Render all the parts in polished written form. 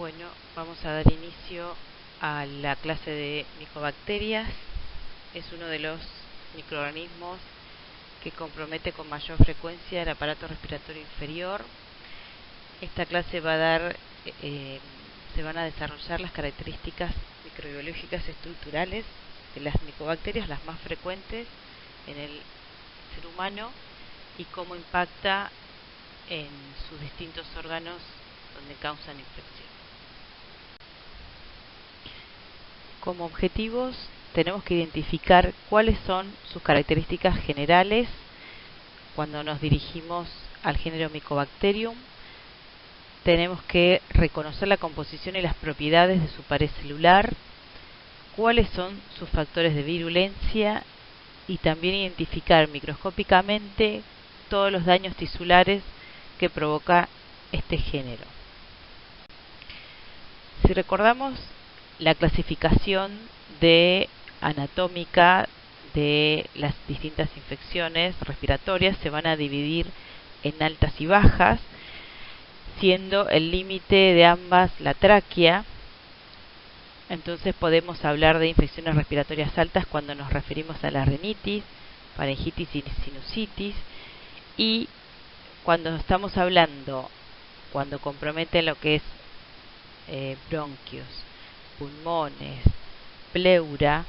Bueno, vamos a dar inicio a la clase de micobacterias. Es uno de los microorganismos que compromete con mayor frecuencia el aparato respiratorio inferior. Esta clase va a dar, se van a desarrollar las características microbiológicas estructurales de las micobacterias, las más frecuentes en el ser humano, y cómo impacta en sus distintos órganos donde causan infección. Como objetivos tenemos que identificar cuáles son sus características generales cuando nos dirigimos al género Mycobacterium. Tenemos que reconocer la composición y las propiedades de su pared celular, cuáles son sus factores de virulencia y también identificar microscópicamente todos los daños tisulares que provoca este género. Si recordamos la clasificación anatómica de las distintas infecciones respiratorias, se van a dividir en altas y bajas, siendo el límite de ambas la tráquea. Entonces podemos hablar de infecciones respiratorias altas cuando nos referimos a la rinitis, faringitis y sinusitis, y cuando estamos hablando, cuando compromete lo que es bronquios, pulmones, pleura,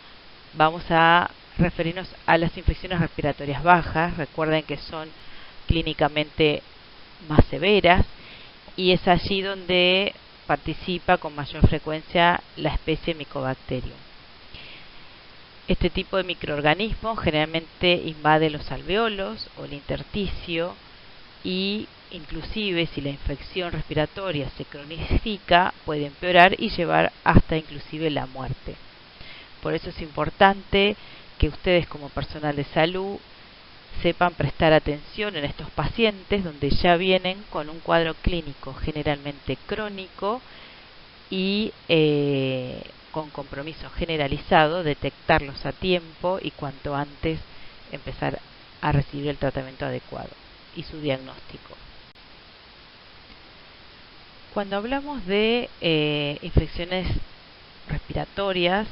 vamos a referirnos a las infecciones respiratorias bajas. Recuerden que son clínicamente más severas y es allí donde participa con mayor frecuencia la especie Mycobacterium. Este tipo de microorganismo generalmente invade los alveolos o el intersticio, y inclusive si la infección respiratoria se cronifica puede empeorar y llevar hasta inclusive la muerte. Por eso es importante que ustedes como personal de salud sepan prestar atención en estos pacientes donde ya vienen con un cuadro clínico generalmente crónico y con compromiso generalizado, detectarlos a tiempo y cuanto antes empezar a recibir el tratamiento adecuado y su diagnóstico. Cuando hablamos de infecciones respiratorias,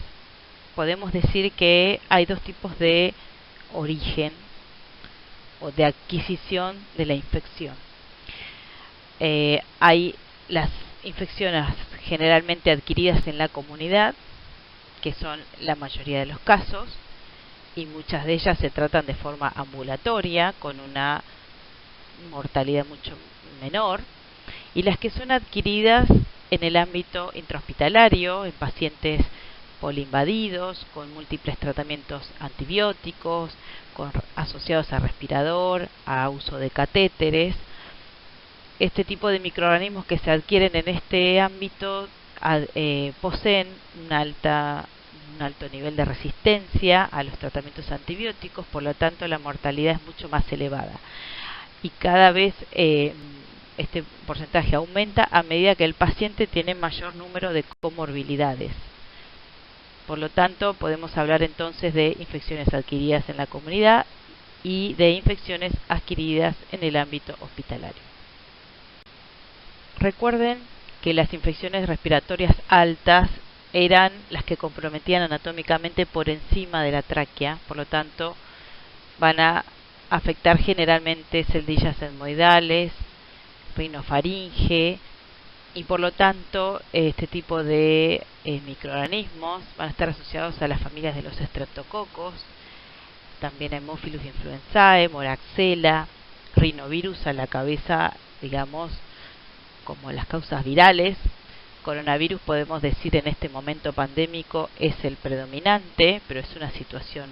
podemos decir que hay dos tipos de origen o de adquisición de la infección. Hay las infecciones generalmente adquiridas en la comunidad, que son la mayoría de los casos, y muchas de ellas se tratan de forma ambulatoria, con una mortalidad mucho menor, y las que son adquiridas en el ámbito intrahospitalario, en pacientes poliinvadidos, con múltiples tratamientos antibióticos, asociados a respirador, a uso de catéteres. Este tipo de microorganismos que se adquieren en este ámbito poseen un alto nivel de resistencia a los tratamientos antibióticos, por lo tanto la mortalidad es mucho más elevada. Y cada vez este porcentaje aumenta a medida que el paciente tiene mayor número de comorbilidades. Por lo tanto, podemos hablar entonces de infecciones adquiridas en la comunidad y de infecciones adquiridas en el ámbito hospitalario. Recuerden que las infecciones respiratorias altas eran las que comprometían anatómicamente por encima de la tráquea, por lo tanto van a afectar generalmente celdillas etmoidales, rinofaringe, y por lo tanto este tipo de microorganismos van a estar asociados a las familias de los streptococos, también a Haemophilus influenzae, Moraxella, rinovirus a la cabeza, digamos, como las causas virales. Coronavirus podemos decir en este momento pandémico es el predominante, pero es una situación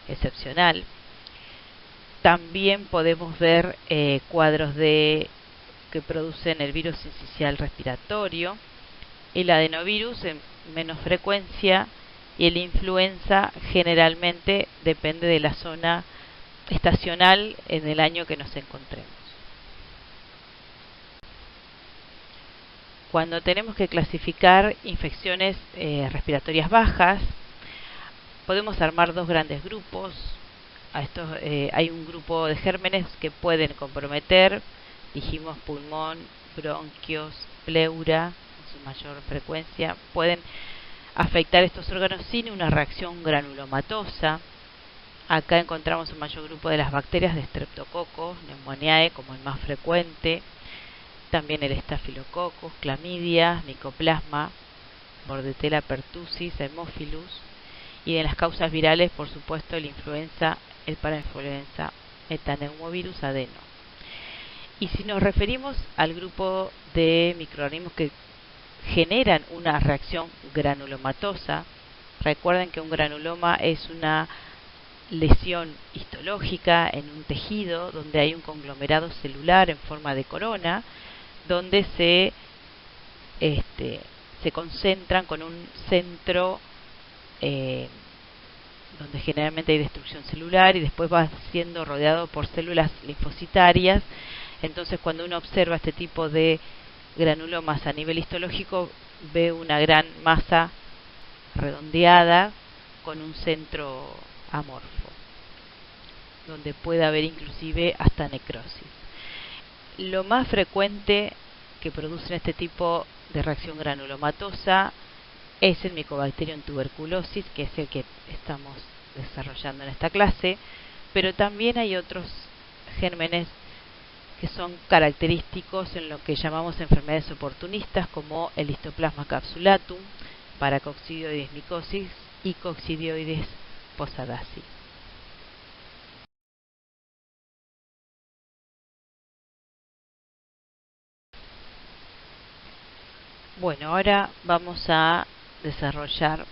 excepcional. También podemos ver cuadros que producen el virus sincicial respiratorio, el adenovirus en menos frecuencia, y el influenza generalmente depende de la zona estacional en el año que nos encontremos. Cuando tenemos que clasificar infecciones respiratorias bajas, podemos armar dos grandes grupos. Hay un grupo de gérmenes que pueden comprometer, dijimos, pulmón, bronquios, pleura, su mayor frecuencia, pueden afectar estos órganos sin una reacción granulomatosa. Acá encontramos un mayor grupo de las bacterias de Streptococcus pneumoniae como el más frecuente, también el Staphylococcus, Clamidia, Mycoplasma, Bordetella pertussis, Haemophilus, y de las causas virales, por supuesto, el influenza, el parainfluenza, metaneumovirus, adeno. Y si nos referimos al grupo de microorganismos que generan una reacción granulomatosa, recuerden que un granuloma es una lesión histológica en un tejido donde hay un conglomerado celular en forma de corona, donde se concentran con un centro donde generalmente hay destrucción celular y después va siendo rodeado por células linfocitarias. Entonces, cuando uno observa este tipo de granulomas a nivel histológico, ve una gran masa redondeada con un centro amorfo, donde puede haber inclusive hasta necrosis. Lo más frecuente que producen este tipo de reacción granulomatosa es el Mycobacterium tuberculosis, que es el que estamos desarrollando en esta clase, pero también hay otros gérmenes que son característicos en lo que llamamos enfermedades oportunistas, como el Histoplasma capsulatum, Paracoccidioides mycosis y Coccidioides posadacea. Bueno, ahora vamos a desarrollar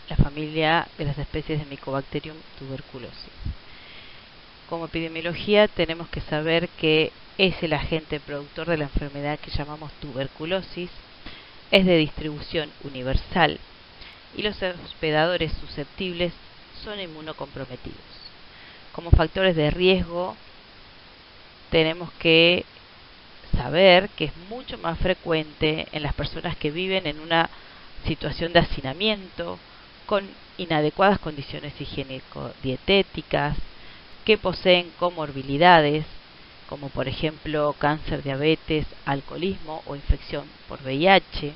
la familia de las especies de Mycobacterium tuberculosis. Como epidemiología tenemos que saber que es el agente productor de la enfermedad que llamamos tuberculosis, es de distribución universal y los hospedadores susceptibles son inmunocomprometidos. Como factores de riesgo tenemos que saber que es mucho más frecuente en las personas que viven en una situación de hacinamiento, con inadecuadas condiciones higiénico-dietéticas, que poseen comorbilidades, como por ejemplo cáncer, diabetes, alcoholismo o infección por VIH.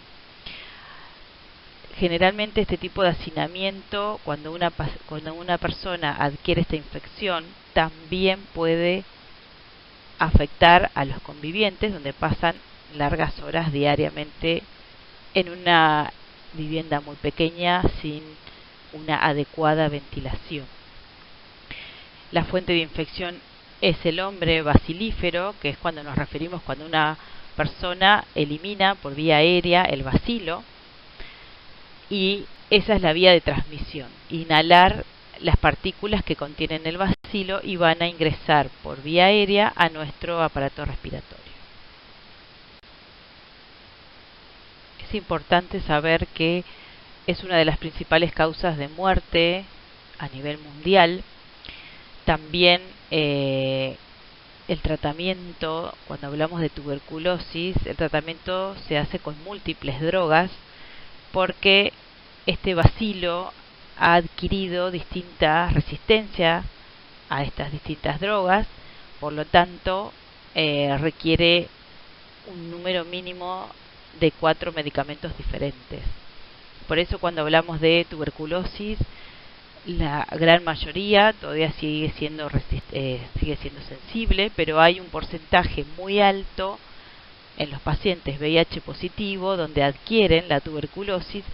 Generalmente este tipo de hacinamiento, cuando una persona adquiere esta infección, también puede afectar a los convivientes, donde pasan largas horas diariamente en una vivienda muy pequeña sin una adecuada ventilación. La fuente de infección es el hombre bacilífero, que es cuando nos referimos cuando una persona elimina por vía aérea el bacilo, y esa es la vía de transmisión, inhalar las partículas que contienen el bacilo y van a ingresar por vía aérea a nuestro aparato respiratorio. Es importante saber que es una de las principales causas de muerte a nivel mundial. También el tratamiento, cuando hablamos de tuberculosis, el tratamiento se hace con múltiples drogas porque este bacilo ha adquirido distinta resistencia a estas distintas drogas, por lo tanto requiere un número mínimo de 4 medicamentos diferentes. Por eso cuando hablamos de tuberculosis, la gran mayoría todavía sigue siendo sensible, pero hay un porcentaje muy alto en los pacientes VIH positivo donde adquieren la tuberculosis,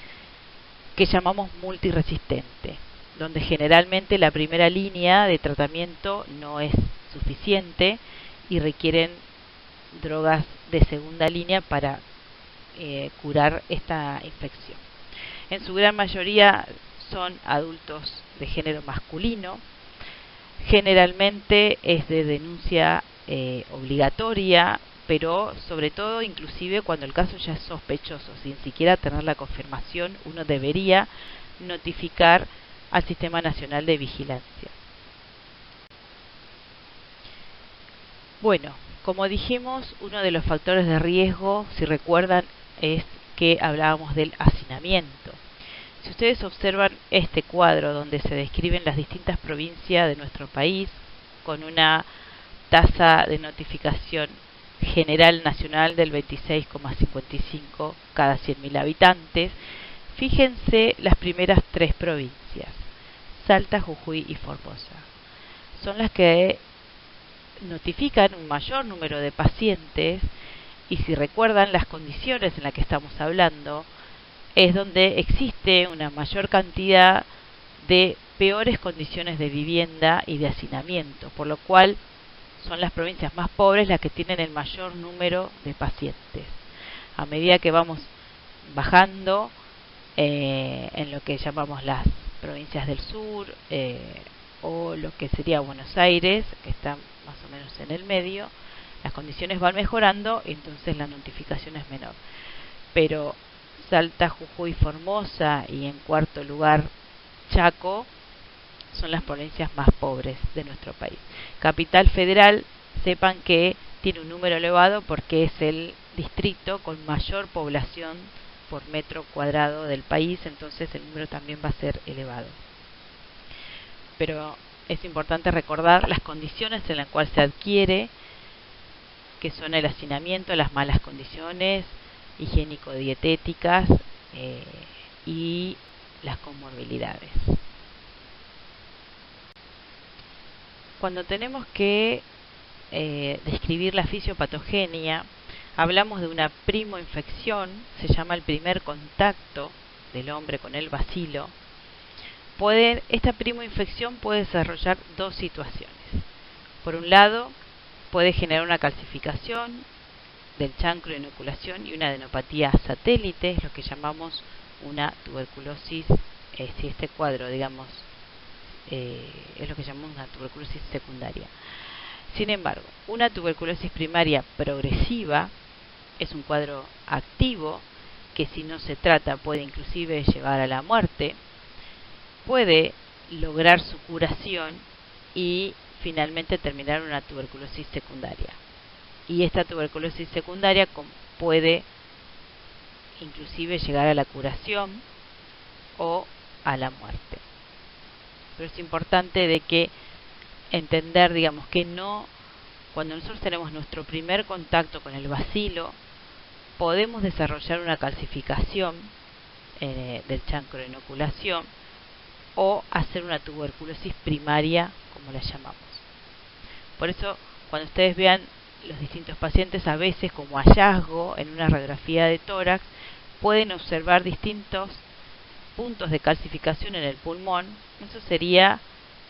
que llamamos multiresistente, donde generalmente la primera línea de tratamiento no es suficiente y requieren drogas de segunda línea para curar esta infección. En su gran mayoría son adultos de género masculino. Generalmente es de denuncia obligatoria, pero sobre todo inclusive cuando el caso ya es sospechoso, sin siquiera tener la confirmación, uno debería notificar al Sistema Nacional de Vigilancia. Bueno, como dijimos, uno de los factores de riesgo, si recuerdan, es que hablábamos del hacinamiento. Si ustedes observan este cuadro donde se describen las distintas provincias de nuestro país con una tasa de notificación general nacional del 26,55 cada 100.000 habitantes. Fíjense las primeras tres provincias, Salta, Jujuy y Formosa. Son las que notifican un mayor número de pacientes, y si recuerdan las condiciones en las que estamos hablando, es donde existe una mayor cantidad de peores condiciones de vivienda y de hacinamiento, por lo cual son las provincias más pobres las que tienen el mayor número de pacientes. A medida que vamos bajando en lo que llamamos las provincias del sur, o lo que sería Buenos Aires, que está más o menos en el medio, las condiciones van mejorando y entonces la notificación es menor. Pero Salta, Jujuy, Formosa y en cuarto lugar Chaco son las provincias más pobres de nuestro país. Capital Federal, sepan que tiene un número elevado porque es el distrito con mayor población por metro cuadrado del país, entonces el número también va a ser elevado. Pero es importante recordar las condiciones en las cuales se adquiere, que son el hacinamiento, las malas condiciones higiénico-dietéticas y las comorbilidades. Cuando tenemos que describir la fisiopatogenia, hablamos de una primoinfección, se llama el primer contacto del hombre con el bacilo. Esta primoinfección puede desarrollar dos situaciones. Por un lado, puede generar una calcificación del chancro de inoculación y una adenopatía satélite, es lo que llamamos una tuberculosis, si este cuadro, digamos, es lo que llamamos una tuberculosis secundaria. Sin embargo, una tuberculosis primaria progresiva es un cuadro activo que, si no se trata, puede inclusive llevar a la muerte, puede lograr su curación y finalmente terminar una tuberculosis secundaria. Y esta tuberculosis secundaria puede inclusive llegar a la curación o a la muerte. Pero es importante de que entender, digamos, que no, cuando nosotros tenemos nuestro primer contacto con el bacilo, podemos desarrollar una calcificación del chancro de inoculación o hacer una tuberculosis primaria, como la llamamos. Por eso, cuando ustedes vean los distintos pacientes, a veces como hallazgo en una radiografía de tórax, pueden observar distintos puntos de calcificación en el pulmón. Eso sería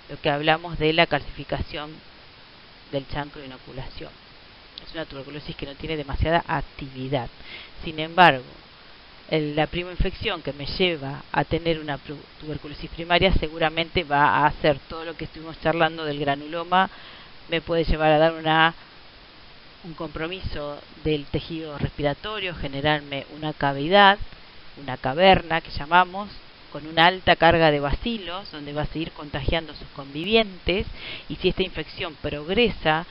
lo que hablamos de la calcificación del chancro de inoculación. Es una tuberculosis que no tiene demasiada actividad. Sin embargo, la primoinfección que me lleva a tener una tuberculosis primaria seguramente va a hacer todo lo que estuvimos charlando del granuloma, me puede llevar a dar un compromiso del tejido respiratorio, generarme una cavidad, una caverna que llamamos, con una alta carga de bacilos, donde va a seguir contagiando a sus convivientes, y si esta infección progresa,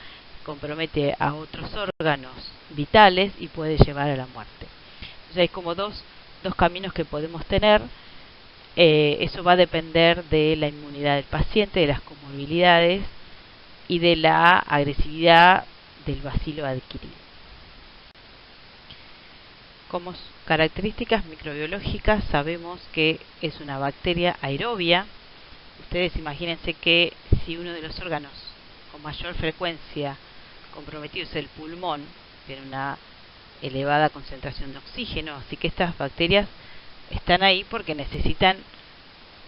compromete a otros órganos vitales y puede llevar a la muerte. Entonces hay como dos caminos que podemos tener. Eso va a depender de la inmunidad del paciente, de las comorbilidades y de la agresividad del bacilo adquirido. Como características microbiológicas, sabemos que es una bacteria aerobia. Ustedes imagínense que si uno de los órganos con mayor frecuencia comprometido es el pulmón, tiene una elevada concentración de oxígeno, así que estas bacterias están ahí porque necesitan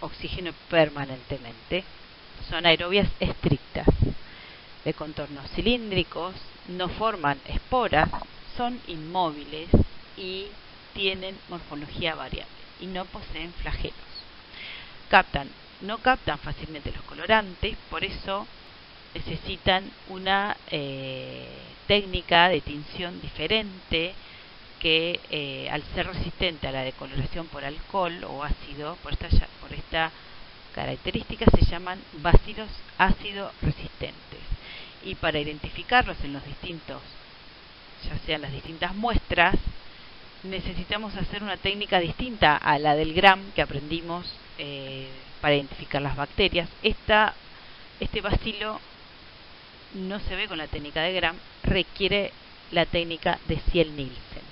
oxígeno permanentemente. Son aerobias estrictas, de contornos cilíndricos, no forman esporas, son inmóviles y tienen morfología variable y no poseen flagelos. No captan fácilmente los colorantes, por eso necesitan una técnica de tinción diferente que, al ser resistente a la decoloración por alcohol o ácido, por esta característica, se llaman bacilos ácido resistentes. Y para identificarlos en los distintos, ya sean las distintas muestras, necesitamos hacer una técnica distinta a la del Gram que aprendimos para identificar las bacterias. Este bacilo no se ve con la técnica de Gram, requiere la técnica de Ziel-Nielsen.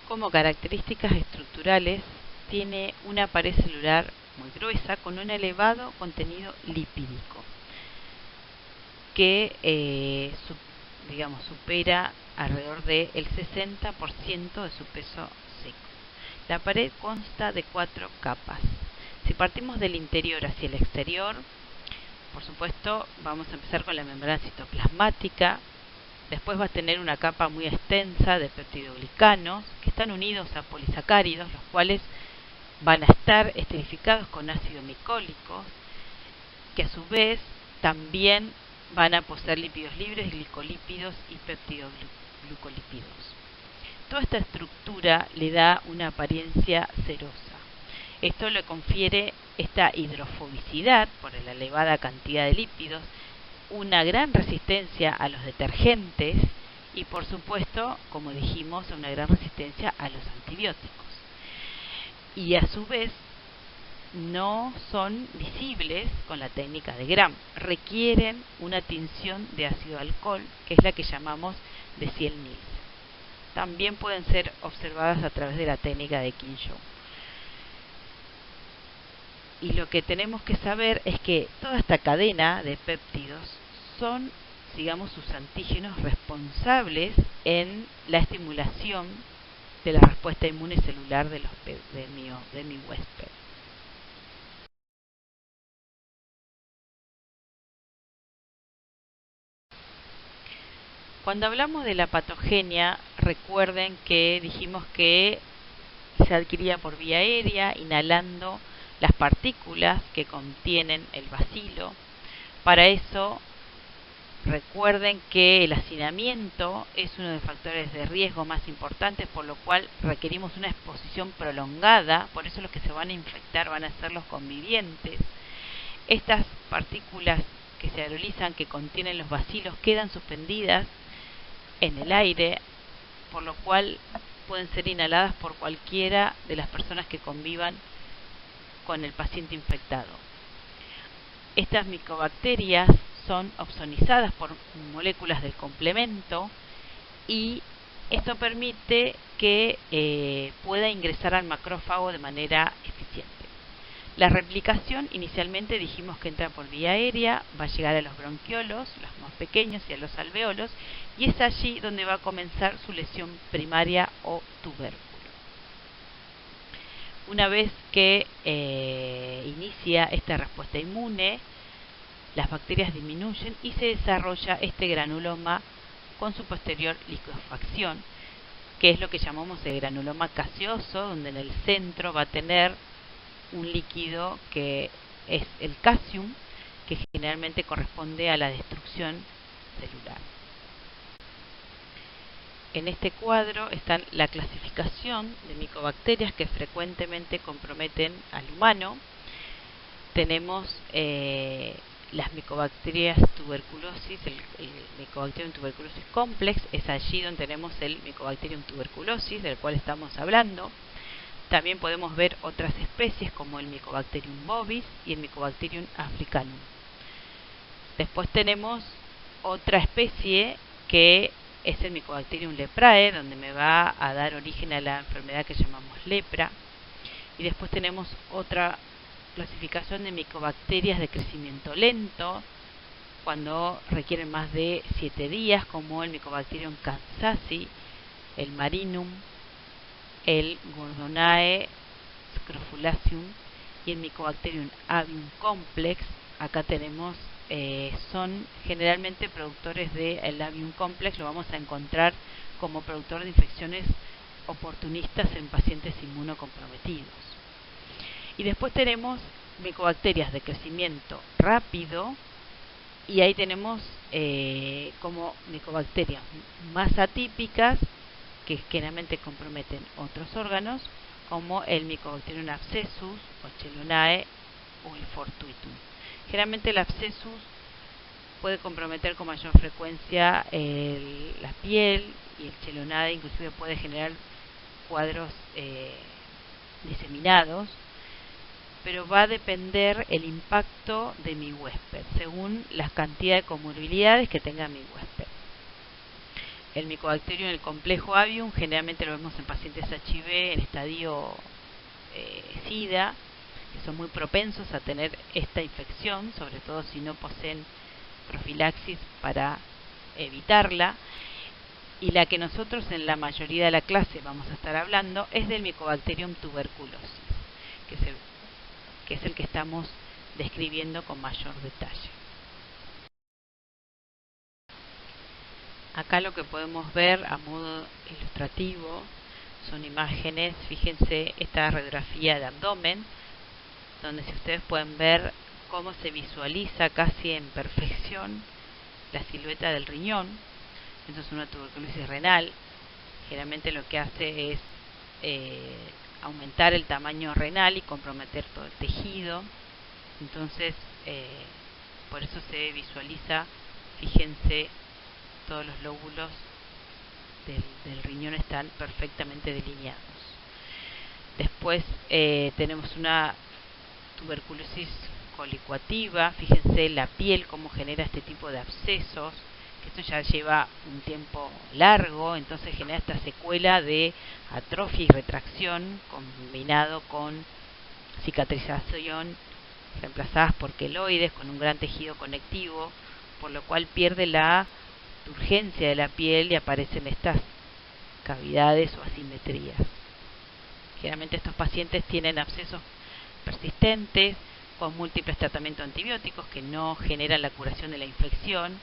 Como características estructurales, tiene una pared celular muy gruesa con un elevado contenido lipídico que supera alrededor del 60% de su peso seco. La pared consta de 4 capas. Si partimos del interior hacia el exterior, por supuesto vamos a empezar con la membrana citoplasmática. Después va a tener una capa muy extensa de peptidoglicanos que están unidos a polisacáridos, los cuales van a estar esterificados con ácido micólico, que a su vez también van a poseer lípidos libres, glicolípidos y peptidoglucolípidos. Toda esta estructura le da una apariencia cerosa. Esto le confiere esta hidrofobicidad por la elevada cantidad de lípidos, una gran resistencia a los detergentes y, por supuesto, como dijimos, una gran resistencia a los antibióticos. Y a su vez no son visibles con la técnica de Gram, requieren una tinción de ácido alcohol, que es la que llamamos de Ziel-Nielsen. También pueden ser observadas a través de la técnica de Kinshou. Y lo que tenemos que saber es que toda esta cadena de péptidos son, digamos, sus antígenos responsables en la estimulación de la respuesta inmune celular de mi huésped. Cuando hablamos de la patogenia, recuerden que dijimos que se adquiría por vía aérea, inhalando las partículas que contienen el bacilo. Para eso, recuerden que el hacinamiento es uno de los factores de riesgo más importantes, por lo cual requerimos una exposición prolongada. Por eso los que se van a infectar van a ser los convivientes. Estas partículas que se aerolizan, que contienen los bacilos, quedan suspendidas en el aire, por lo cual pueden ser inhaladas por cualquiera de las personas que convivan con el paciente infectado. Estas micobacterias son opsonizadas por moléculas del complemento y esto permite que pueda ingresar al macrófago de manera eficiente. La replicación inicialmente dijimos que entra por vía aérea, va a llegar a los bronquiolos, los más pequeños, y a los alveolos, y es allí donde va a comenzar su lesión primaria o tubérculo. Una vez que inicia esta respuesta inmune, las bacterias disminuyen y se desarrolla este granuloma con su posterior liquefacción, que es lo que llamamos el granuloma gaseoso, donde en el centro va a tener un líquido que es el calcium, que generalmente corresponde a la destrucción celular. En este cuadro está la clasificación de micobacterias que frecuentemente comprometen al humano. Tenemos las micobacterias tuberculosis, el Mycobacterium tuberculosis complex, es allí donde tenemos el Mycobacterium tuberculosis, del cual estamos hablando. También podemos ver otras especies como el Mycobacterium bovis y el Mycobacterium africanum. Después tenemos otra especie que es el Mycobacterium leprae, donde me va a dar origen a la enfermedad que llamamos lepra. Y después tenemos otra clasificación de micobacterias de crecimiento lento, cuando requieren más de 7 días, como el Mycobacterium kansasi, el marinum, el Gordonae scrofulaceum y el Mycobacterium avium complex. Acá tenemos, son generalmente productores del avium complex, lo vamos a encontrar como productor de infecciones oportunistas en pacientes inmunocomprometidos. Y después tenemos micobacterias de crecimiento rápido, y ahí tenemos como micobacterias más atípicas que generalmente comprometen otros órganos, como el Mycobacterium abscessus o Chelonae o el Fortuitum. Generalmente el abscessus puede comprometer con mayor frecuencia la piel, y el Chelonae inclusive puede generar cuadros diseminados. pero va a depender el impacto de mi huésped, según la cantidad de comorbilidades que tenga mi huésped. El Mycobacterium en el complejo avium generalmente lo vemos en pacientes HIV en estadio SIDA, que son muy propensos a tener esta infección, sobre todo si no poseen profilaxis para evitarla. Y la que nosotros en la mayoría de la clase vamos a estar hablando es del Mycobacterium tuberculosis, que es el que estamos describiendo con mayor detalle. Acá lo que podemos ver a modo ilustrativo son imágenes. Fíjense esta radiografía de abdomen, donde si ustedes pueden ver cómo se visualiza casi en perfección la silueta del riñón. Esto es una tuberculosis renal. Generalmente lo que hace es aumentar el tamaño renal y comprometer todo el tejido. Entonces, por eso se visualiza, fíjense, todos los lóbulos del riñón están perfectamente delineados. Después tenemos una tuberculosis colicoactiva. Fíjense la piel cómo genera este tipo de abscesos, que esto ya lleva un tiempo largo, entonces genera esta secuela de atrofia y retracción combinado con cicatrización reemplazadas por queloides con un gran tejido conectivo, por lo cual pierde la turgencia de la piel y aparecen estas cavidades o asimetrías. Generalmente estos pacientes tienen abscesos persistentes con múltiples tratamientos antibióticos que no generan la curación de la infección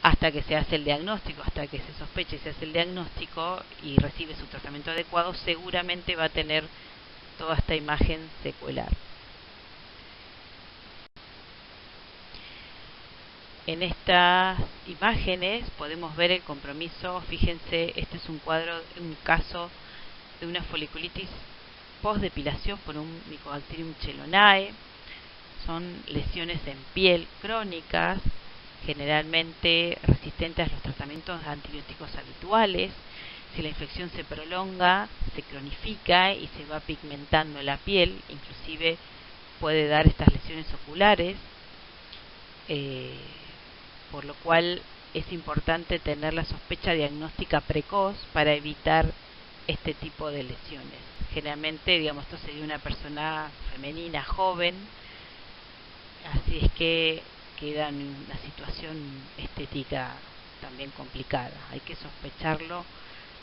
hasta que se hace el diagnóstico, hasta que se sospecha y se hace el diagnóstico y recibe su tratamiento adecuado, seguramente va a tener toda esta imagen secuelar. En estas imágenes podemos ver el compromiso. Fíjense, este es un caso de una foliculitis postdepilación por un Mycobacterium chelonae. Son lesiones en piel crónicas, generalmente resistentes a los tratamientos antibióticos habituales. Si la infección se prolonga, se cronifica y se va pigmentando la piel, inclusive puede dar estas lesiones oculares, por lo cual es importante tener la sospecha diagnóstica precoz para evitar este tipo de lesiones. Generalmente, digamos, esto sería una persona femenina joven, así es que queda en una situación estética también complicada. Hay que sospecharlo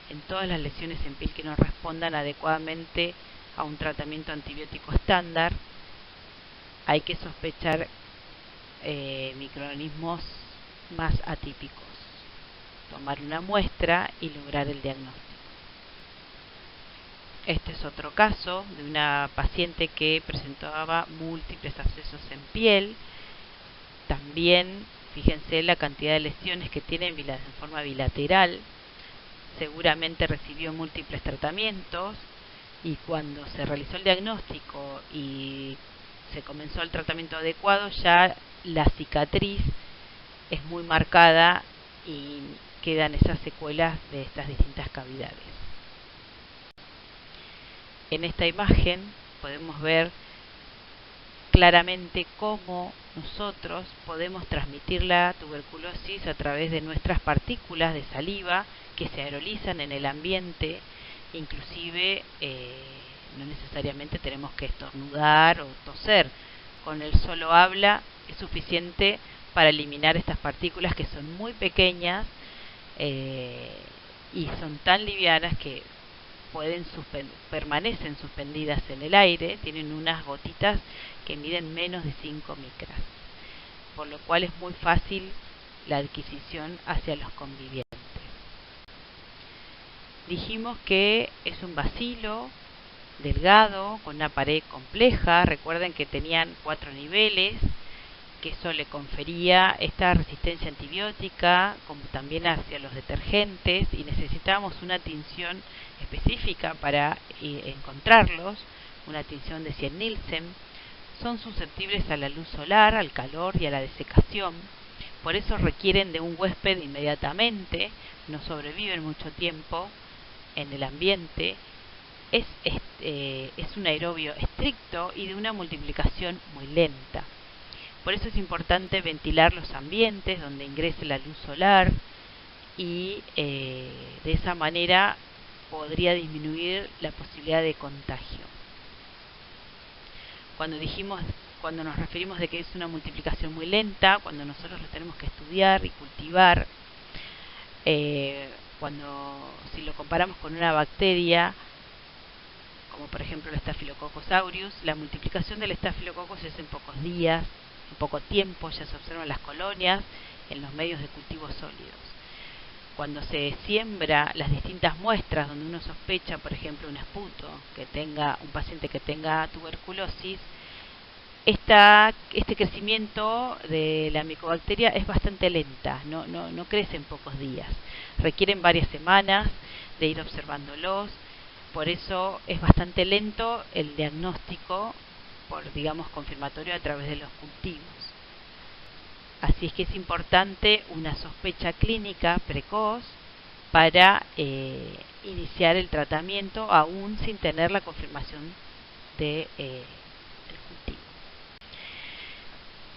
en todas las lesiones en piel que no respondan adecuadamente a un tratamiento antibiótico estándar. Hay que sospechar microorganismos más atípicos, tomar una muestra y lograr el diagnóstico. Este es otro caso de una paciente que presentaba múltiples abscesos en piel. También, fíjense la cantidad de lesiones que tiene en forma bilateral. Seguramente recibió múltiples tratamientos y cuando se realizó el diagnóstico y se comenzó el tratamiento adecuado, ya la cicatriz es muy marcada y quedan esas secuelas de estas distintas cavidades. En esta imagen podemos ver claramente cómo nosotros podemos transmitir la tuberculosis a través de nuestras partículas de saliva que se aerolizan en el ambiente. Inclusive no necesariamente tenemos que estornudar o toser. Con el solo habla es suficiente para eliminar estas partículas que son muy pequeñas y son tan livianas que permanecen suspendidas en el aire. Tienen unas gotitas que miden menos de 5 micras, por lo cual es muy fácil la adquisición hacia los convivientes. Dijimos que es un bacilo delgado con una pared compleja. Recuerden que tenían 4 niveles, que eso le confería esta resistencia antibiótica, como también hacia los detergentes, y necesitábamos una tinción específica para encontrarlos, una tinción de 100 Nielsen. Son susceptibles a la luz solar, al calor y a la desecación. Por eso requieren de un huésped inmediatamente, no sobreviven mucho tiempo en el ambiente es un aerobio estricto y de una multiplicación muy lenta. Por eso es importante ventilar los ambientes donde ingrese la luz solar y de esa manera podría disminuir la posibilidad de contagio. Cuando nos referimos de que es una multiplicación muy lenta, cuando nosotros lo tenemos que estudiar y cultivar, si lo comparamos con una bacteria, como por ejemplo el Staphylococcus aureus, la multiplicación del Staphylococcus es en pocos días, en poco tiempo, ya se observan las colonias en los medios de cultivo sólidos. Cuando se siembra las distintas muestras donde uno sospecha, por ejemplo, un esputo, un paciente que tenga tuberculosis, este crecimiento de la micobacteria es bastante lenta, no crece en pocos días, requieren varias semanas de ir observándolos, por eso es bastante lento el diagnóstico, digamos, confirmatorio a través de los cultivos. Así es que es importante una sospecha clínica precoz para iniciar el tratamiento aún sin tener la confirmación del cultivo.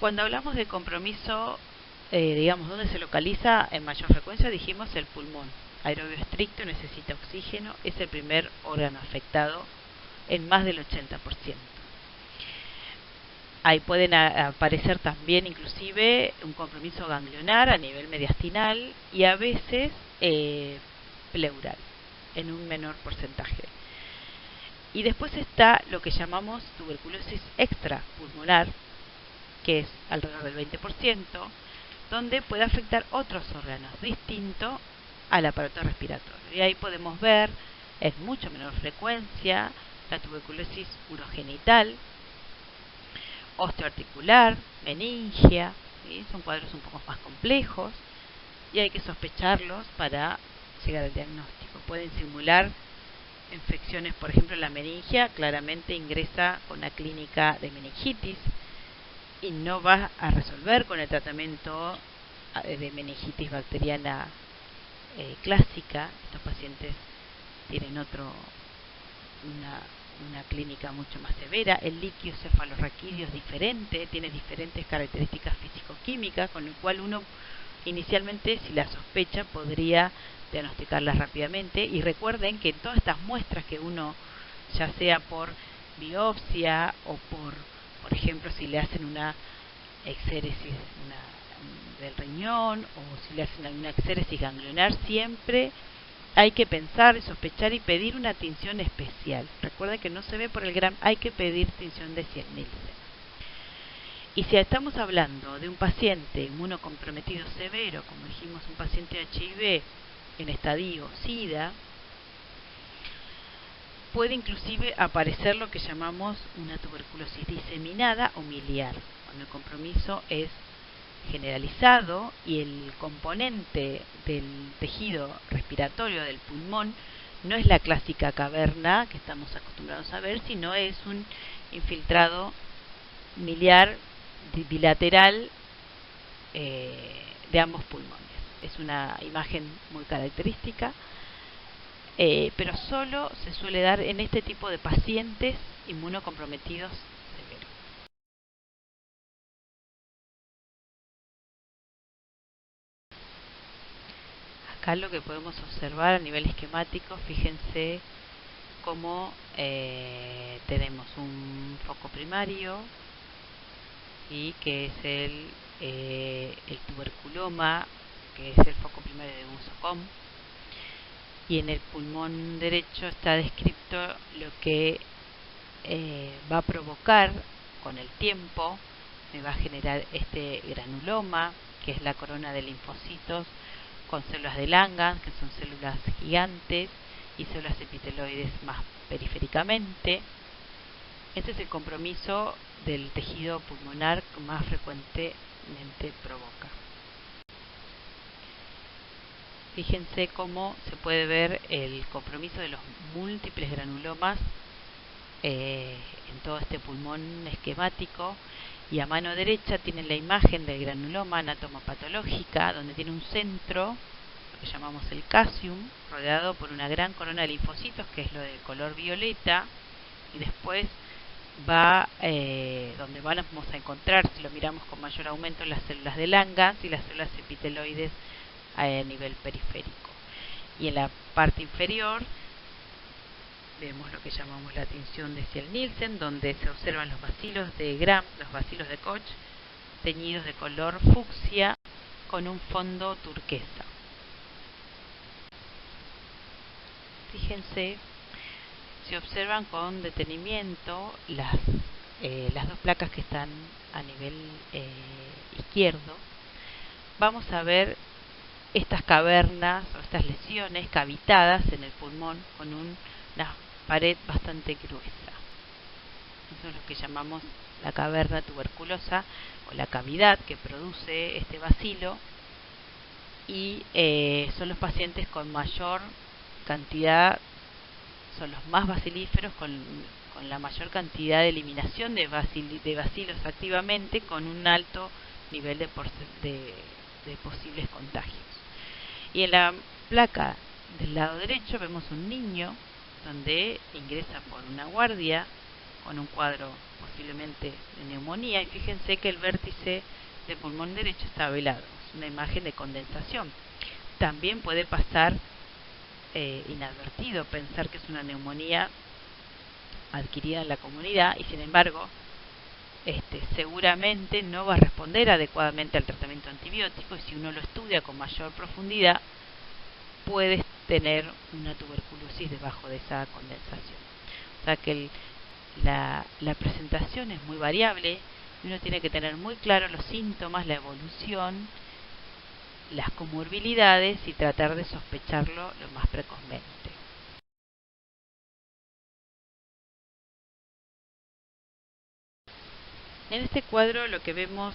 Cuando hablamos de compromiso, digamos, ¿dónde se localiza en mayor frecuencia? Dijimos el pulmón. Aerobio estricto, necesita oxígeno, es el primer órgano afectado en más del 80%. Ahí pueden aparecer también inclusive un compromiso ganglionar a nivel mediastinal y a veces pleural, en un menor porcentaje. Y después está lo que llamamos tuberculosis extrapulmonar, que es alrededor del 20%, donde puede afectar otros órganos distintos al aparato respiratorio. Y ahí podemos ver, en mucho menor frecuencia, la tuberculosis urogenital, osteoarticular, meningia, ¿sí? Son cuadros un poco más complejos y hay que sospecharlos para llegar al diagnóstico. Pueden simular infecciones, por ejemplo, la meningia claramente ingresa con una clínica de meningitis y no va a resolver con el tratamiento de meningitis bacteriana clásica. Estos pacientes tienen una clínica mucho más severa. El líquido cefalorraquídeo es diferente, tiene diferentes características físico-químicas, con lo cual uno inicialmente, si la sospecha, podría diagnosticarlas rápidamente. Y recuerden que todas estas muestras que uno, ya sea por biopsia o por ejemplo, si le hacen una exéresis del riñón o si le hacen alguna exéresis ganglionar, siempre hay que pensar, sospechar y pedir una tinción especial. Recuerden que no se ve por el gramo, hay que pedir tinción de 100 Nielsen. Y si estamos hablando de un paciente inmunocomprometido severo, como dijimos, un paciente HIV en estadio SIDA, puede inclusive aparecer lo que llamamos una tuberculosis diseminada o miliar, cuando el compromiso es generalizado y el componente del tejido respiratorio del pulmón no es la clásica caverna que estamos acostumbrados a ver, sino es un infiltrado miliar bilateral de ambos pulmones. Es una imagen muy característica, pero solo se suele dar en este tipo de pacientes inmunocomprometidos severos. Acá lo que podemos observar a nivel esquemático, fíjense cómo tenemos un foco primario, ¿sí? Que es el tuberculoma, que es el foco primario de Gusocom, y en el pulmón derecho está descrito lo que va a provocar con el tiempo, me va a generar este granuloma, que es la corona de linfocitos con células de Langhans, que son células gigantes, y células epiteloides más periféricamente. Este es el compromiso del tejido pulmonar que más frecuentemente provoca. Fíjense cómo se puede ver el compromiso de los múltiples granulomas en todo este pulmón esquemático, y a mano derecha tienen la imagen del granuloma anatomopatológica, donde tiene un centro que llamamos el casium, rodeado por una gran corona de linfocitos, que es lo de color violeta, y después va donde vamos a encontrar, si lo miramos con mayor aumento, las células de Langhans y las células epiteloides a nivel periférico. Y en la parte inferior vemos lo que llamamos la tinción de Ziel-Nielsen, donde se observan los bacilos de Gram, los bacilos de Koch, teñidos de color fucsia con un fondo turquesa. Fíjense, si observan con detenimiento las dos placas que están a nivel izquierdo, vamos a ver estas cavernas o estas lesiones cavitadas en el pulmón con una pared bastante gruesa. Eso es lo que llamamos la caverna tuberculosa o la cavidad que produce este bacilo, y son los pacientes con mayor cantidad, son los más bacilíferos, con la mayor cantidad de eliminación de bacilos activamente, con un alto nivel de posibles contagios. Y en la placa del lado derecho vemos un niño donde ingresa por una guardia con un cuadro posiblemente de neumonía, y fíjense que el vértice del pulmón derecho está velado, es una imagen de condensación. También puede pasar inadvertido, pensar que es una neumonía adquirida en la comunidad, y sin embargo seguramente no va a responder adecuadamente al tratamiento antibiótico, y si uno lo estudia con mayor profundidad puede tener una tuberculosis debajo de esa condensación. O sea que la presentación es muy variable, y uno tiene que tener muy claro los síntomas, la evolución, las comorbilidades, y tratar de sospecharlo lo más precozmente. En este cuadro lo que vemos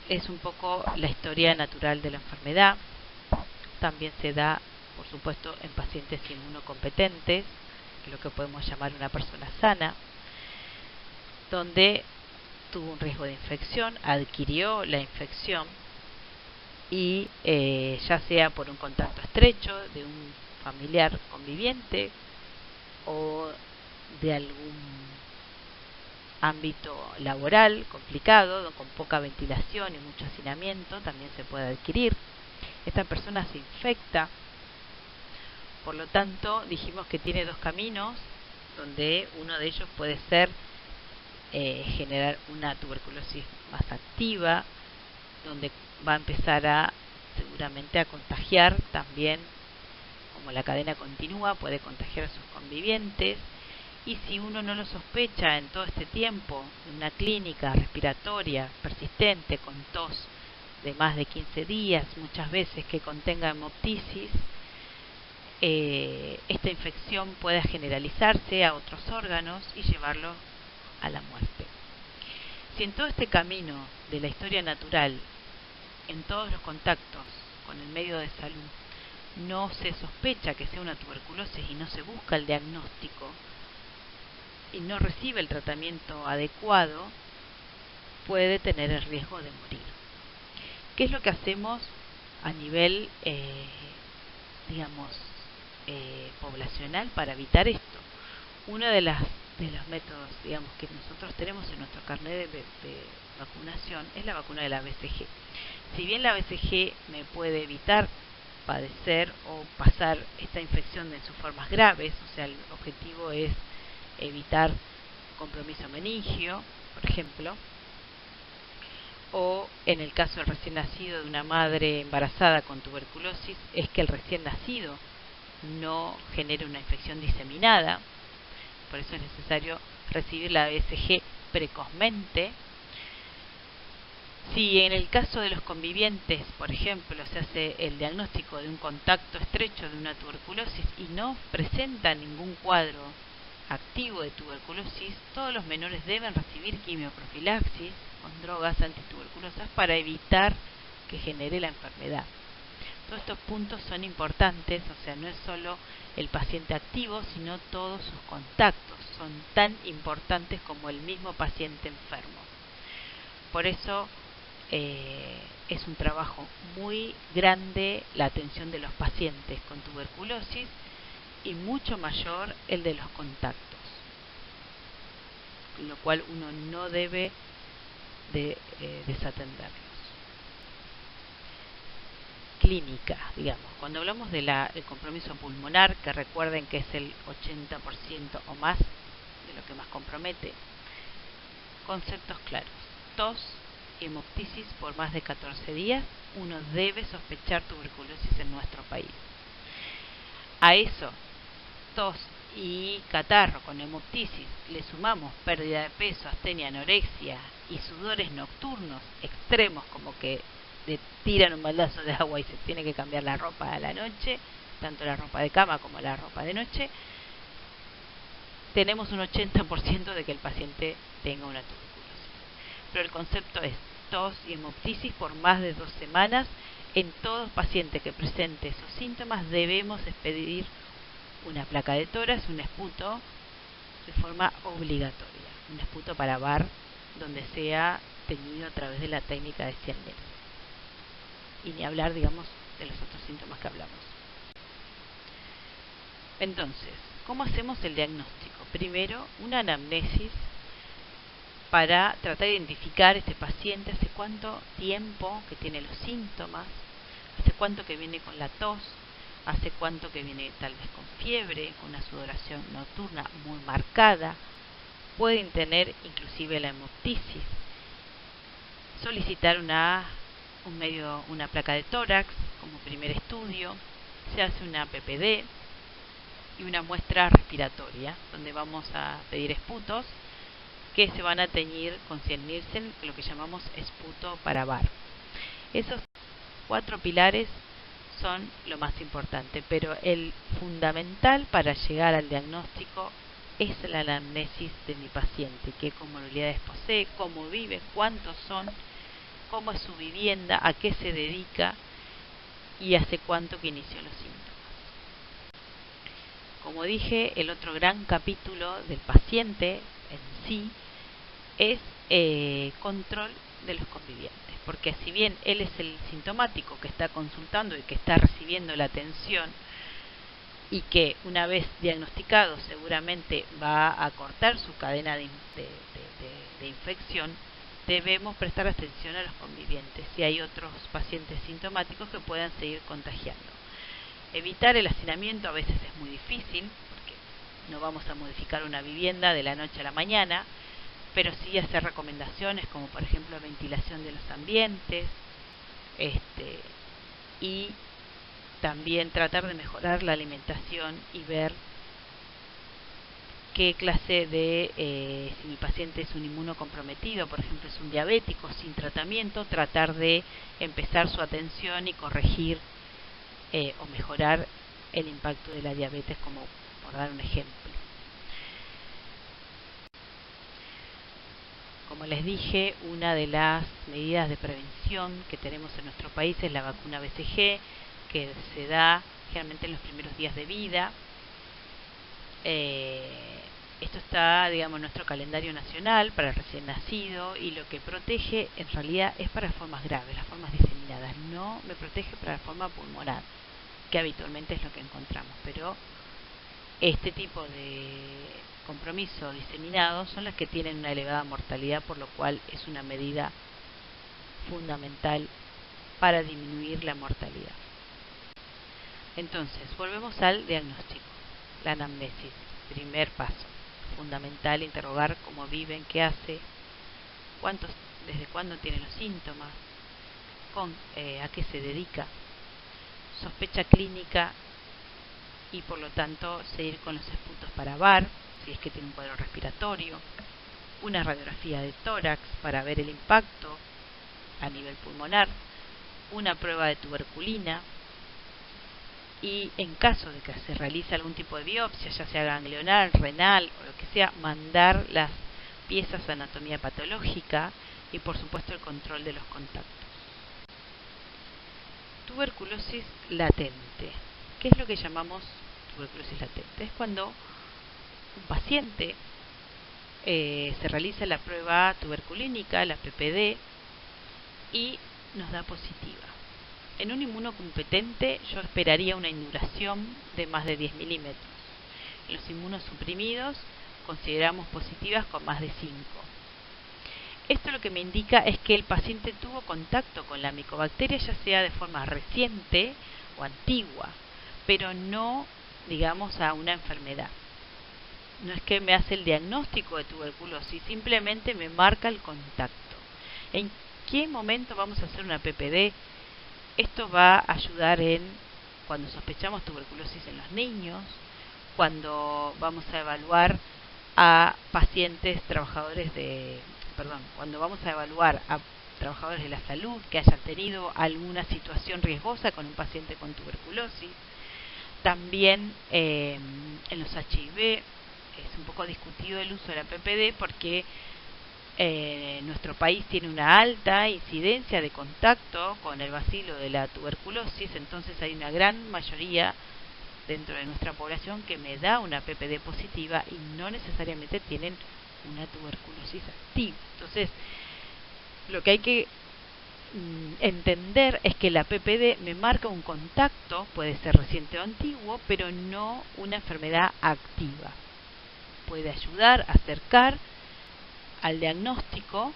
es un poco la historia natural de la enfermedad. También se da, por supuesto, en pacientes inmunocompetentes, que es lo que podemos llamar una persona sana, donde tuvo un riesgo de infección, adquirió la infección, y ya sea por un contacto estrecho de un familiar conviviente o de algún ámbito laboral complicado, con poca ventilación y mucho hacinamiento, también se puede adquirir. Esta persona se infecta, por lo tanto dijimos que tiene dos caminos, donde uno de ellos puede ser generar una tuberculosis más activa, donde va a empezar seguramente a contagiar también, como la cadena continúa, puede contagiar a sus convivientes. Y si uno no lo sospecha en todo este tiempo, en una clínica respiratoria persistente con tos de más de 15 días, muchas veces que contenga hemoptisis, esta infección puede generalizarse a otros órganos y llevarlo a la muerte. Si en todo este camino de la historia natural, en todos los contactos con el medio de salud, no se sospecha que sea una tuberculosis y no se busca el diagnóstico, y no recibe el tratamiento adecuado, puede tener el riesgo de morir. ¿Qué es lo que hacemos a nivel, poblacional para evitar esto? Uno de los métodos, que nosotros tenemos en nuestro carnet de vacunación es la vacuna de la BCG. Si bien la BCG me puede evitar padecer o pasar esta infección en sus formas graves, o sea, el objetivo es evitar compromiso meningio, por ejemplo, o en el caso del recién nacido de una madre embarazada con tuberculosis, es que el recién nacido no genere una infección diseminada. Por eso es necesario recibir la BCG precozmente. Si en el caso de los convivientes, por ejemplo, se hace el diagnóstico de un contacto estrecho de una tuberculosis y no presenta ningún cuadro activo de tuberculosis, todos los menores deben recibir quimioprofilaxis con drogas antituberculosas para evitar que genere la enfermedad. Todos estos puntos son importantes, o sea, no es solo el paciente activo, sino todos sus contactos son tan importantes como el mismo paciente enfermo. Por eso es un trabajo muy grande la atención de los pacientes con tuberculosis y mucho mayor el de los contactos, con lo cual uno no debe de desatenderlos. Clínica, digamos, cuando hablamos del compromiso pulmonar, que recuerden que es el 80% o más de lo que más compromete, conceptos claros: tos y hemoptisis por más de 14 días, uno debe sospechar tuberculosis en nuestro país. A eso, tos y catarro con hemoptisis, le sumamos pérdida de peso, astenia, anorexia y sudores nocturnos extremos, como que le tiran un baldazo de agua y se tiene que cambiar la ropa a la noche, tanto la ropa de cama como la ropa de noche, tenemos un 80% de que el paciente tenga una tuberculosis. Pero el concepto es tos y hemoptisis por más de 2 semanas. En todo paciente que presente esos síntomas debemos expedir una placa de tórax, un esputo de forma obligatoria, un esputo para VAR donde sea teñido a través de la técnica de Cianler. Y ni hablar, digamos, de los otros síntomas que hablamos. Entonces, ¿cómo hacemos el diagnóstico? Primero, una anamnesis para tratar de identificar este paciente, hace cuánto tiempo que tiene los síntomas, hace cuánto que viene con la tos, hace cuánto que viene tal vez con fiebre, con una sudoración nocturna muy marcada, pueden tener inclusive la hemoptisis. Solicitar una placa de tórax como primer estudio, se hace una PPD y una muestra respiratoria, donde vamos a pedir esputos que se van a teñir con Ciel-Nielsen, lo que llamamos esputo para VAR. Esos 4 pilares son lo más importante, pero el fundamental para llegar al diagnóstico es la anamnesis de mi paciente: qué comorbilidades posee, cómo vive, cuántos son, cómo es su vivienda, a qué se dedica y hace cuánto que inició los síntomas. Como dije, el otro gran capítulo del paciente en sí es control de los convivientes, porque si bien él es el sintomático que está consultando y que está recibiendo la atención, y que una vez diagnosticado seguramente va a cortar su cadena de infección, debemos prestar atención a los convivientes si hay otros pacientes sintomáticos que puedan seguir contagiando. Evitar el hacinamiento a veces es muy difícil, porque no vamos a modificar una vivienda de la noche a la mañana, pero sí hacer recomendaciones como por ejemplo ventilación de los ambientes, y también tratar de mejorar la alimentación y ver qué clase de, si mi paciente es un inmunocomprometido, por ejemplo es un diabético sin tratamiento, tratar de empezar su atención y corregir o mejorar el impacto de la diabetes, como por dar un ejemplo. Como les dije, una de las medidas de prevención que tenemos en nuestro país es la vacuna BCG, que se da generalmente en los primeros días de vida. Esto está, digamos, en nuestro calendario nacional para el recién nacido, y lo que protege en realidad es para formas graves, las formas diseminadas. No me protege para la forma pulmonar, que habitualmente es lo que encontramos, pero este tipo de compromiso diseminado son las que tienen una elevada mortalidad, por lo cual es una medida fundamental para disminuir la mortalidad. Entonces, volvemos al diagnóstico, la anamnesis, primer paso, fundamental: interrogar cómo viven, qué hace, desde cuándo tiene los síntomas, a qué se dedica, sospecha clínica y por lo tanto seguir con los esputos para VAR, si es que tiene un cuadro respiratorio, una radiografía de tórax para ver el impacto a nivel pulmonar, una prueba de tuberculina, y en caso de que se realice algún tipo de biopsia, ya sea ganglionar, renal o lo que sea, mandar las piezas de anatomía patológica y por supuesto el control de los contactos. Tuberculosis latente. ¿Qué es lo que llamamos tuberculosis latente? Es cuando un paciente se realiza la prueba tuberculínica, la PPD, y nos da positiva. En un inmunocompetente yo esperaría una induración de más de 10 milímetros. En los inmunosuprimidos consideramos positivas con más de 5. Esto lo que me indica es que el paciente tuvo contacto con la micobacteria, ya sea de forma reciente o antigua, pero no, digamos, a una enfermedad. No es que me hace el diagnóstico de tuberculosis, simplemente me marca el contacto. ¿En qué momento vamos a hacer una PPD? Esto va a ayudar cuando sospechamos tuberculosis en los niños, cuando vamos a evaluar a pacientes cuando vamos a evaluar a trabajadores de la salud que hayan tenido alguna situación riesgosa con un paciente con tuberculosis. También en los HIV es un poco discutido el uso de la PPD porque nuestro país tiene una alta incidencia de contacto con el bacilo de la tuberculosis, entonces hay una gran mayoría dentro de nuestra población que me da una PPD positiva y no necesariamente tienen una tuberculosis activa. Entonces, lo que hay que entender es que la PPD me marca un contacto, puede ser reciente o antiguo, pero no una enfermedad activa. Puede ayudar a acercar al diagnóstico,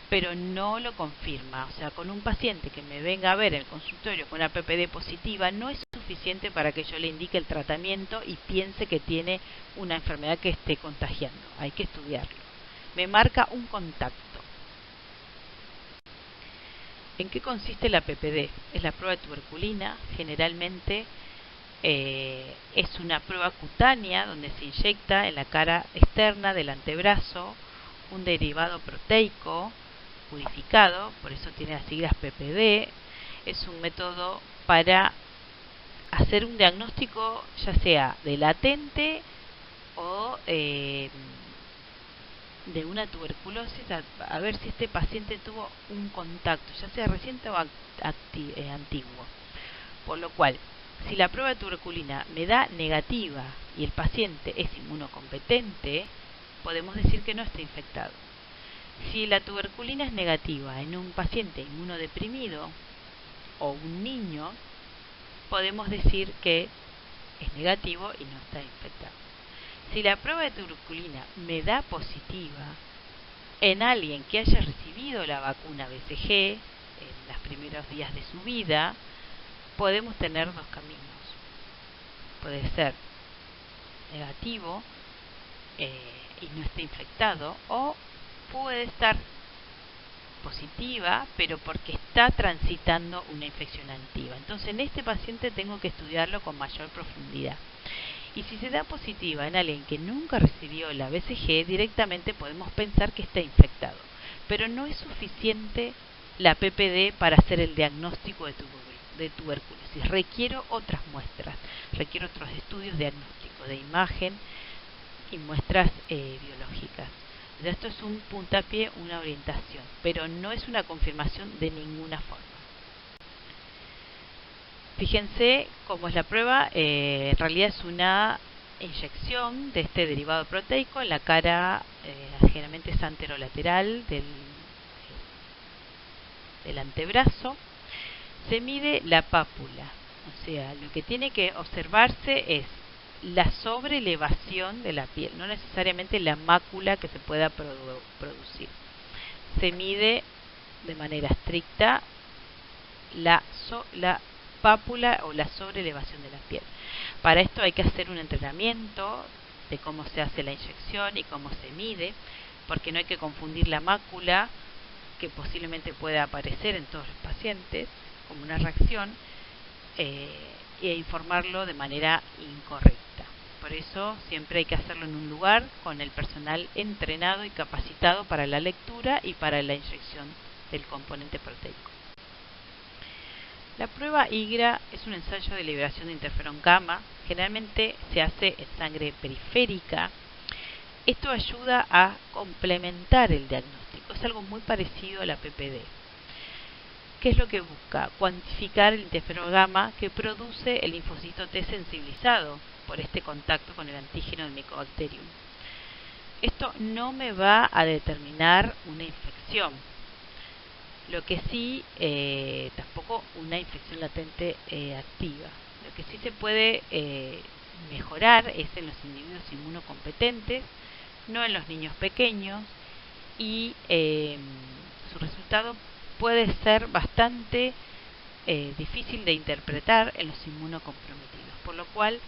pero no lo confirma. O sea, con un paciente que me venga a ver en el consultorio con una PPD positiva no es suficiente para que yo le indique el tratamiento y piense que tiene una enfermedad que esté contagiando. Hay que estudiarlo. Me marca un contacto. ¿En qué consiste la PPD? Es la prueba de tuberculina. Generalmente es una prueba cutánea donde se inyecta en la cara externa del antebrazo un derivado proteico purificado, por eso tiene las siglas PPD. Es un método para hacer un diagnóstico ya sea de latente o de una tuberculosis, a ver si este paciente tuvo un contacto, ya sea reciente o antiguo. Por lo cual, si la prueba de tuberculina me da negativa y el paciente es inmunocompetente, podemos decir que no está infectado. Si la tuberculina es negativa en un paciente inmunodeprimido o un niño, podemos decir que es negativo y no está infectado. Si la prueba de tuberculina me da positiva en alguien que haya recibido la vacuna BCG en los primeros días de su vida, podemos tener dos caminos. Puede ser negativo y no está infectado, o puede estar positiva, pero porque está transitando una infección activa. Entonces, en este paciente tengo que estudiarlo con mayor profundidad. Y si se da positiva en alguien que nunca recibió la BCG, directamente podemos pensar que está infectado. Pero no es suficiente la PPD para hacer el diagnóstico de tuberculosis. Requiero otras muestras, requiero otros estudios diagnósticos de imagen y muestras biológicas. Esto es un puntapié, una orientación, pero no es una confirmación de ninguna forma. Fíjense cómo es la prueba. En realidad es una inyección de este derivado proteico en la cara, generalmente es anterolateral del antebrazo. Se mide la pápula, o sea, lo que tiene que observarse es la sobrelevación de la piel, no necesariamente la mácula que se pueda producir. Se mide de manera estricta la pápula o la sobrelevación de la piel. Para esto hay que hacer un entrenamiento de cómo se hace la inyección y cómo se mide, porque no hay que confundir la mácula, que posiblemente pueda aparecer en todos los pacientes como una reacción, e informarlo de manera incorrecta. Por eso siempre hay que hacerlo en un lugar con el personal entrenado y capacitado para la lectura y para la inyección del componente proteico. La prueba IGRA es un ensayo de liberación de interferón gamma. Generalmente se hace en sangre periférica. Esto ayuda a complementar el diagnóstico. Es algo muy parecido a la PPD. ¿Qué es lo que busca? Cuantificar el interferón gamma que produce el linfocito T sensibilizado por este contacto con el antígeno del Mycobacterium. Esto no me va a determinar una infección. Lo que sí, tampoco una infección latente activa. Lo que sí se puede mejorar es en los individuos inmunocompetentes, no en los niños pequeños, y su resultado puede ser bastante difícil de interpretar en los inmunocomprometidos, por lo cual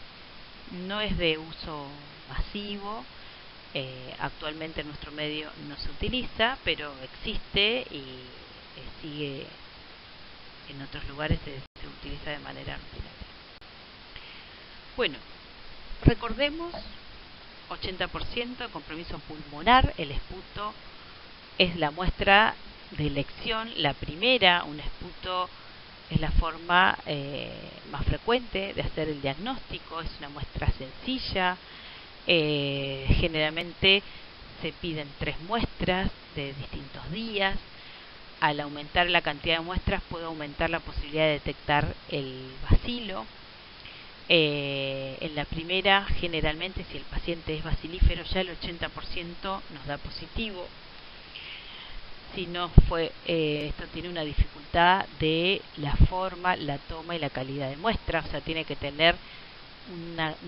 no es de uso masivo. Actualmente en nuestro medio no se utiliza, pero existe y sigue en otros lugares se utiliza de manera rutinaria. Bueno, recordemos 80% compromiso pulmonar. El esputo es la muestra de elección, la primera. Un esputo es la forma más frecuente de hacer el diagnóstico, es una muestra sencilla. Generalmente se piden 3 muestras de distintos días. Al aumentar la cantidad de muestras puede aumentar la posibilidad de detectar el bacilo. En la primera, generalmente, si el paciente es bacilífero, ya el 80% nos da positivo. Si no fue, esto tiene una dificultad de la forma, la toma y la calidad de muestra, o sea, tiene que tener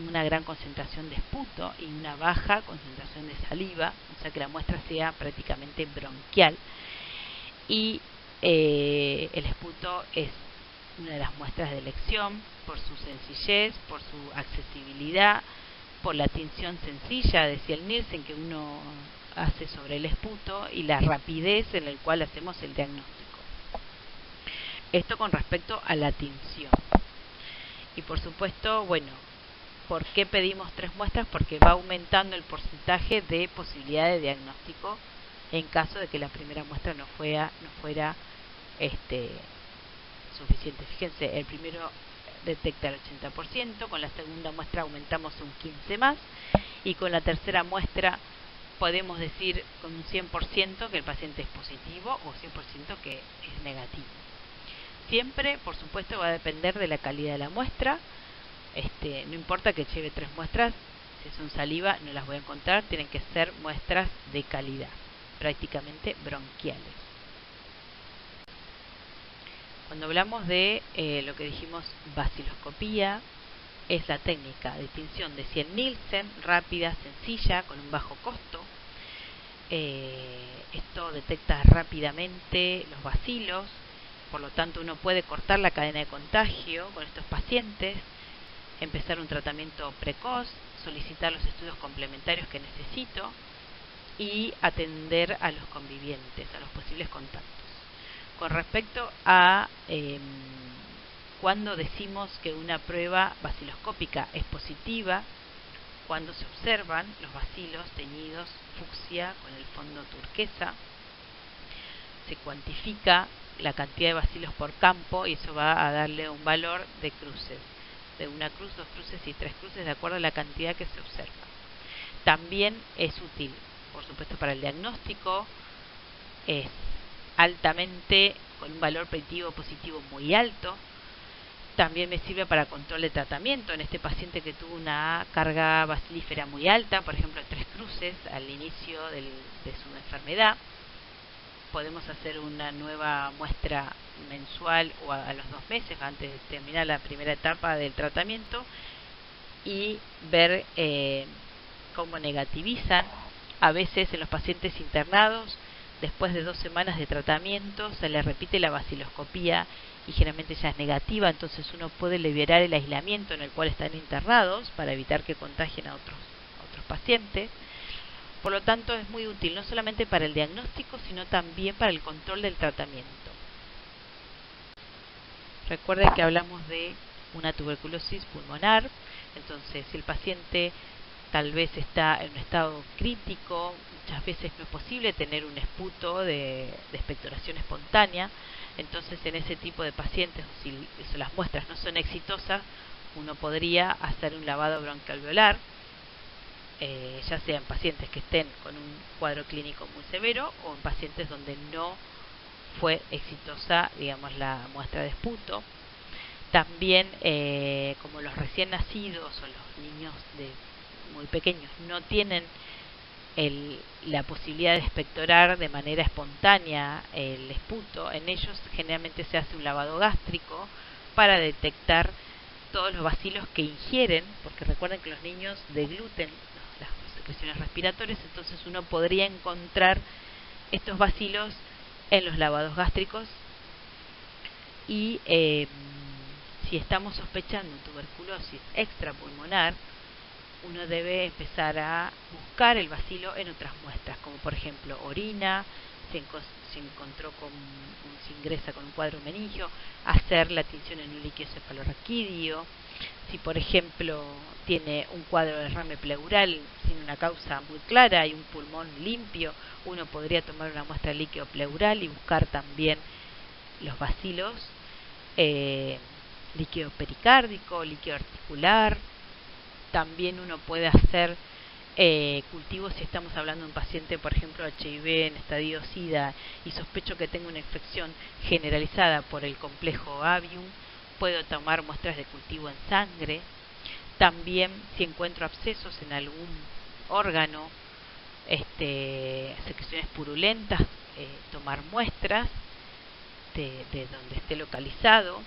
una gran concentración de esputo y una baja concentración de saliva, o sea que la muestra sea prácticamente bronquial. Y el esputo es una de las muestras de elección por su sencillez, por su accesibilidad, por la tinción sencilla, decía el Nielsen, que uno hace sobre el esputo, y la rapidez en la cual hacemos el diagnóstico. Esto con respecto a la tinción. Y por supuesto, bueno, ¿por qué pedimos 3 muestras? Porque va aumentando el porcentaje de posibilidad de diagnóstico en caso de que la primera muestra no fuera suficiente. Fíjense, el primero detecta el 80%, con la segunda muestra aumentamos un 15 más, y con la tercera muestra podemos decir con un 100% que el paciente es positivo o 100% que es negativo. Siempre, por supuesto, va a depender de la calidad de la muestra. No importa que lleve 3 muestras, si son saliva no las voy a encontrar, tienen que ser muestras de calidad, prácticamente bronquiales. Cuando hablamos de lo que dijimos baciloscopía, es la técnica de tinción de Ciel-Nielsen, rápida, sencilla, con un bajo costo. Esto detecta rápidamente los bacilos, por lo tanto uno puede cortar la cadena de contagio con estos pacientes, empezar un tratamiento precoz, solicitar los estudios complementarios que necesito y atender a los convivientes, a los posibles contactos. Con respecto a cuando decimos que una prueba baciloscópica es positiva, cuando se observan los bacilos teñidos fucsia con el fondo turquesa, se cuantifica la cantidad de bacilos por campo y eso va a darle un valor de cruces, de 1 cruz, 2 cruces y 3 cruces, de acuerdo a la cantidad que se observa. También es útil, por supuesto, para el diagnóstico. Es altamente con un valor predictivo positivo muy alto. También me sirve para control de tratamiento en este paciente que tuvo una carga bacilífera muy alta, por ejemplo 3 cruces al inicio de su enfermedad. Podemos hacer una nueva muestra mensual o a los 2 meses antes de terminar la primera etapa del tratamiento y ver cómo negativizan. A veces en los pacientes internados, después de 2 semanas de tratamiento, se le repite la baciloscopía y generalmente ya es negativa, entonces uno puede liberar el aislamiento en el cual están internados para evitar que contagien a otros pacientes. Por lo tanto, es muy útil no solamente para el diagnóstico, sino también para el control del tratamiento. Recuerden que hablamos de una tuberculosis pulmonar, entonces si el paciente tal vez está en un estado crítico, muchas veces no es posible tener un esputo de expectoración espontánea, entonces en ese tipo de pacientes, si las muestras no son exitosas, uno podría hacer un lavado broncoalveolar, ya sea en pacientes que estén con un cuadro clínico muy severo o en pacientes donde no fue exitosa, digamos, la muestra de esputo. También, como los recién nacidos o los niños muy pequeños no tienen la posibilidad de expectorar de manera espontánea el esputo. En ellos generalmente se hace un lavado gástrico para detectar todos los bacilos que ingieren, porque recuerden que los niños degluten las secreciones respiratorias, entonces uno podría encontrar estos bacilos en los lavados gástricos y si estamos sospechando tuberculosis extrapulmonar, uno debe empezar a buscar el bacilo en otras muestras, como por ejemplo orina, se encontró se ingresa con un cuadro meningio, hacer la tinción en un líquido cefalorraquídeo. Si por ejemplo tiene un cuadro de derrame pleural sin una causa muy clara y un pulmón limpio, uno podría tomar una muestra de líquido pleural y buscar también los bacilos, líquido pericárdico, líquido articular. También uno puede hacer cultivos si estamos hablando de un paciente, por ejemplo, HIV en estadio SIDA y sospecho que tenga una infección generalizada por el complejo avium, puedo tomar muestras de cultivo en sangre. También si encuentro abscesos en algún órgano, secreciones purulentas, tomar muestras de donde esté localizado,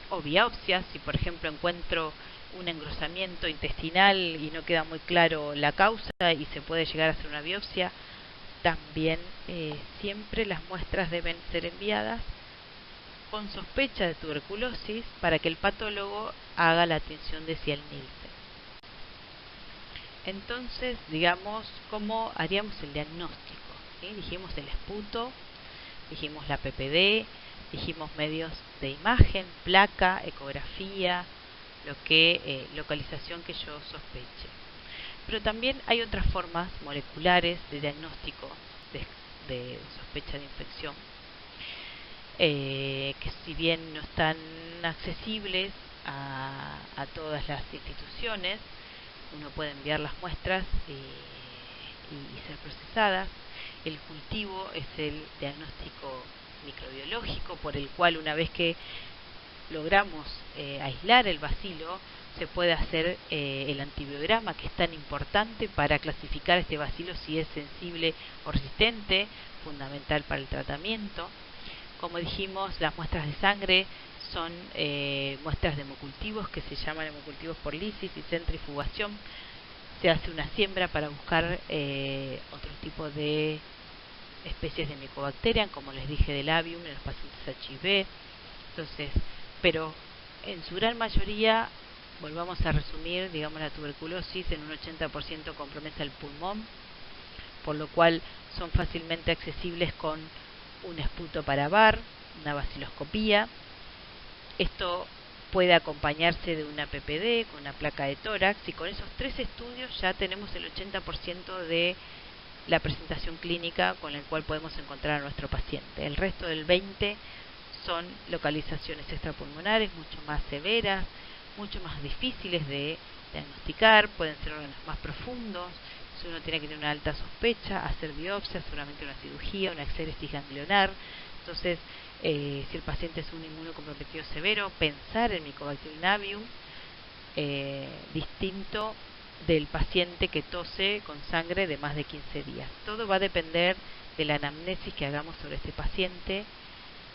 o biopsias, si por ejemplo encuentro un engrosamiento intestinal y no queda muy claro la causa y se puede llegar a hacer una biopsia, también siempre las muestras deben ser enviadas con sospecha de tuberculosis para que el patólogo haga la tinción de Ziel-Nielsen. Entonces, digamos, ¿cómo haríamos el diagnóstico? ¿Sí? Dijimos el esputo, dijimos la PPD, dijimos medios de imagen, placa, ecografía, localización que yo sospeche. Pero también hay otras formas moleculares de diagnóstico de sospecha de infección, que si bien no están accesibles a todas las instituciones, uno puede enviar las muestras y ser procesadas. El cultivo es el diagnóstico microbiológico por el cual, una vez que logramos aislar el bacilo, se puede hacer el antibiograma, que es tan importante para clasificar este bacilo si es sensible o resistente, fundamental para el tratamiento. Como dijimos, las muestras de sangre son muestras de hemocultivos que se llaman hemocultivos por lisis y centrifugación. Se hace una siembra para buscar otro tipo de especies de Mycobacterium, como les dije, del avium en los pacientes HIV. Entonces, pero en su gran mayoría, volvamos a resumir, digamos, la tuberculosis en un 80% compromete el pulmón, por lo cual son fácilmente accesibles con un esputo para VAR, una baciloscopía. Esto puede acompañarse de una PPD, con una placa de tórax, y con esos 3 estudios ya tenemos el 80% de la presentación clínica con la cual podemos encontrar a nuestro paciente. El resto del 20% son localizaciones extrapulmonares mucho más severas, mucho más difíciles de diagnosticar, pueden ser órganos más profundos. Si uno tiene que tener una alta sospecha, hacer biopsia, seguramente una cirugía, una exéresis ganglionar. Entonces, si el paciente es un inmunocomprometido severo, pensar en Mycobacterium avium, distinto del paciente que tose con sangre de más de 15 días. Todo va a depender de la anamnesis que hagamos sobre este paciente,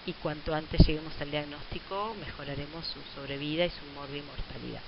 y cuanto antes lleguemos al diagnóstico, mejoraremos su sobrevida y su mortalidad.